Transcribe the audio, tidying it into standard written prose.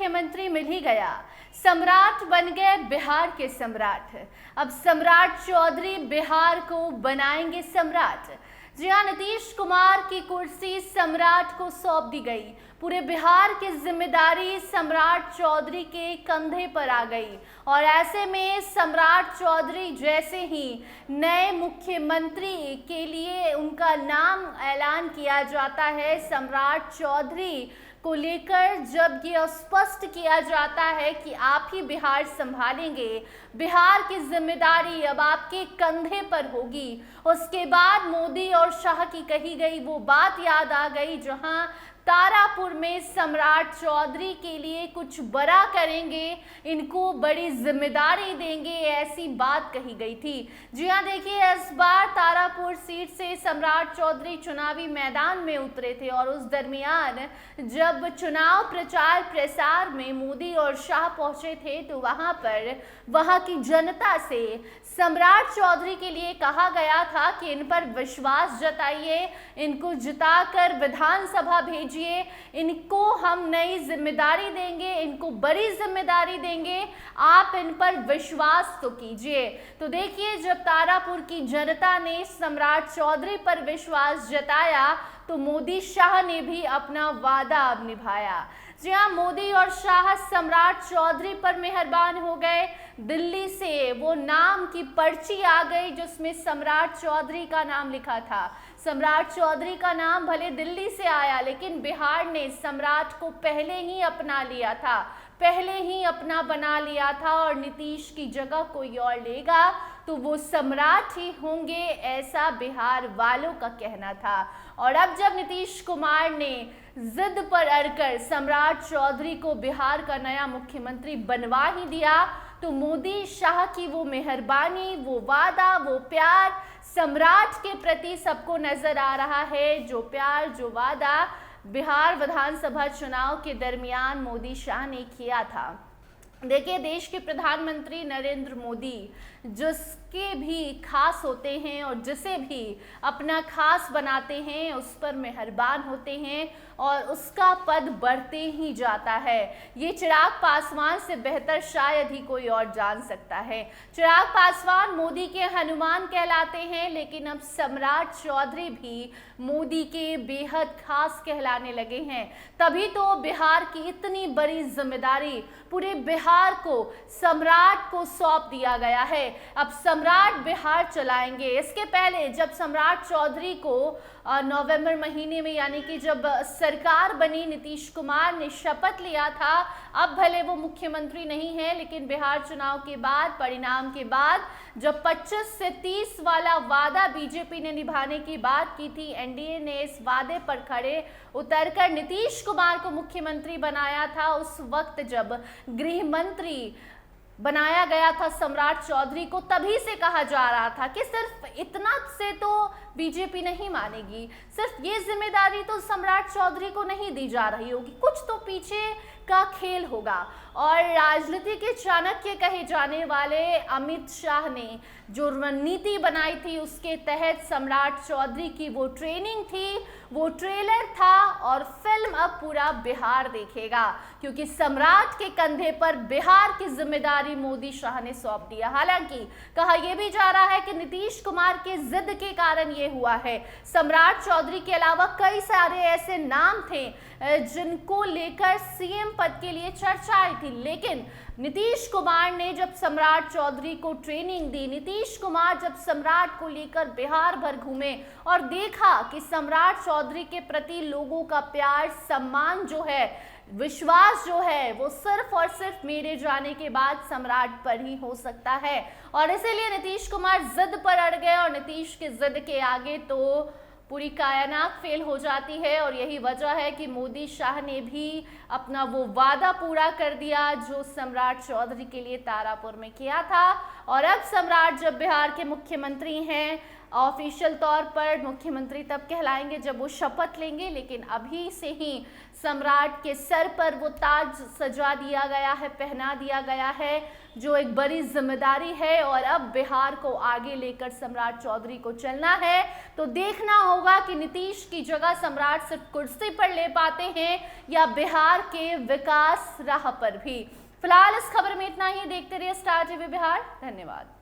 मुख्यमंत्री मिल ही गया। सम्राट बन गए बिहार के सम्राट। अब सम्राट चौधरी बिहार को बनाएंगे सम्राट। जी हाँ, नीतीश कुमार की कुर्सी सम्राट को सौंप दी गई। पूरे बिहार की जिम्मेदारी सम्राट चौधरी के कंधे पर आ गई और ऐसे में सम्राट चौधरी जैसे ही नए मुख्यमंत्री के लिए उनका नाम ऐलान किया जाता है, सम्राट चौधरी को लेकर जब ये स्पष्ट किया जाता है कि आप ही बिहार संभालेंगे, बिहार की जिम्मेदारी अब आपके कंधे पर होगी, उसके बाद मोदी और शाह की कही गई वो बात याद आ गई जहां तारापुर में सम्राट चौधरी के लिए कुछ बड़ा करेंगे, इनको बड़ी जिम्मेदारी देंगे, ऐसी बात कही गई थी। जी हाँ, देखिए इस बार तारापुर सीट से सम्राट चौधरी चुनावी मैदान में उतरे थे और उस दरमियान जब चुनाव प्रचार प्रसार में मोदी और शाह पहुंचे थे तो वहां की जनता से सम्राट चौधरी के लिए कहा गया था कि इन पर विश्वास जताइए, इनको जिताकर विधानसभा भेजिए, इनको हम नई जिम्मेदारी देंगे, इनको बड़ी जिम्मेदारी देंगे, आप इन पर विश्वास तो कीजिए। तो देखिए, जब तारापुर की जनता ने सम्राट चौधरी पर विश्वास जताया तो मोदी शाह ने भी अपना वादा अब निभाया। जी हाँ, मोदी और शाह सम्राट चौधरी पर मेहरबान हो गए। दिल्ली से वो नाम की पर्ची आ गई जिसमें सम्राट चौधरी का नाम लिखा था। सम्राट चौधरी का नाम भले दिल्ली से आया लेकिन बिहार ने सम्राट को पहले ही अपना लिया था, पहले ही अपना बना लिया था और नीतीश की जगह कोई और लेगा तो वो सम्राट ही होंगे, ऐसा बिहार वालों का कहना था। और अब जब नीतीश कुमार ने जिद पर अड़कर सम्राट चौधरी को बिहार का नया मुख्यमंत्री बनवा ही दिया तो मोदी शाह की वो मेहरबानी, वो वादा, वो प्यार सम्राट के प्रति सबको नजर आ रहा है। जो प्यार, जो वादा बिहार विधानसभा चुनाव के दरमियान मोदी शाह ने किया था। देखिए, देश के प्रधानमंत्री नरेंद्र मोदी जिसके भी खास होते हैं और जिसे भी अपना खास बनाते हैं उस पर मेहरबान होते हैं और उसका पद बढ़ते ही जाता है। ये चिराग पासवान से बेहतर शायद ही कोई और जान सकता है। चिराग पासवान मोदी के हनुमान कहलाते हैं लेकिन अब सम्राट चौधरी भी मोदी के बेहद खास कहलाने लगे हैं। तभी तो बिहार की इतनी बड़ी जिम्मेदारी पूरे बिहार को सम्राट को सौंप दिया गया है। अब सम्राट बिहार चलाएंगे। इसके पहले जब सम्राट चौधरी को नवंबर महीने में यानी कि जब सरकार बनी, नीतीश कुमार ने शपथ लिया था, अब भले वो मुख्यमंत्री नहीं है लेकिन बिहार चुनाव के बाद, परिणाम के बाद जब 25 से 30 वाला वादा बीजेपी ने निभाने की बात की थी, एनडीए ने इस वादे पर खड़े उतरकर नीतीश कुमार को मुख्यमंत्री बनाया था। उस वक्त जब गृह मंत्री बनाया गया था सम्राट चौधरी को, तभी से कहा जा रहा था कि सिर्फ इतना से तो बीजेपी नहीं मानेगी, सिर्फ ये जिम्मेदारी तो सम्राट चौधरी को नहीं दी जा रही होगी, कुछ तो पीछे का खेल होगा। और राजनीति के चाणक्य कहे जाने वाले अमित शाह ने जो रणनीति बनाई थी उसके तहत सम्राट चौधरी की वो ट्रेनिंग थी, वो ट्रेलर था और फिल्म अब पूरा बिहार देखेगा क्योंकि सम्राट के कंधे पर बिहार की जिम्मेदारी मोदी शाह ने सौंप दिया। हालांकि कहा यह भी जा रहा है कि नीतीश कुमार के जिद के कारण ये हुआ है। सम्राट चौधरी के अलावा कई सारे ऐसे नाम थे जिनको लेकर सीएम पद के लिए चर्चा आई थी, लेकिन नीतीश कुमार ने जब सम्राट चौधरी को ट्रेनिंग दी, नीतीश कुमार जब सम्राट को लेकर बिहार भर घूमे और देखा कि सम्राट चौधरी के प्रति लोगों का प्यार, सम्मान जो है, विश्वास जो है वो सिर्फ और सिर्फ मेरे जाने के बाद सम्राट पर ही हो सकता है और इसीलिए नीतीश कुमार जिद पर अड़ गए और नीतीश के जिद के आगे तो पूरी कायनात फेल हो जाती है। और यही वजह है कि मोदी शाह ने भी अपना वो वादा पूरा कर दिया जो सम्राट चौधरी के लिए तारापुर में किया था। और अब सम्राट जब बिहार के मुख्यमंत्री हैं, ऑफिशियल तौर पर मुख्यमंत्री तब कहलाएंगे जब वो शपथ लेंगे, लेकिन अभी से ही सम्राट के सर पर वो ताज सजा दिया गया है, पहना दिया गया है। जो एक बड़ी जिम्मेदारी है और अब बिहार को आगे लेकर सम्राट चौधरी को चलना है। तो देखना होगा कि नीतीश की जगह सम्राट सिर्फ कुर्सी पर ले पाते हैं या बिहार के विकास राह पर भी। फिलहाल इस खबर में इतना ही। देखते रहिए स्टार टीवी बिहार। धन्यवाद।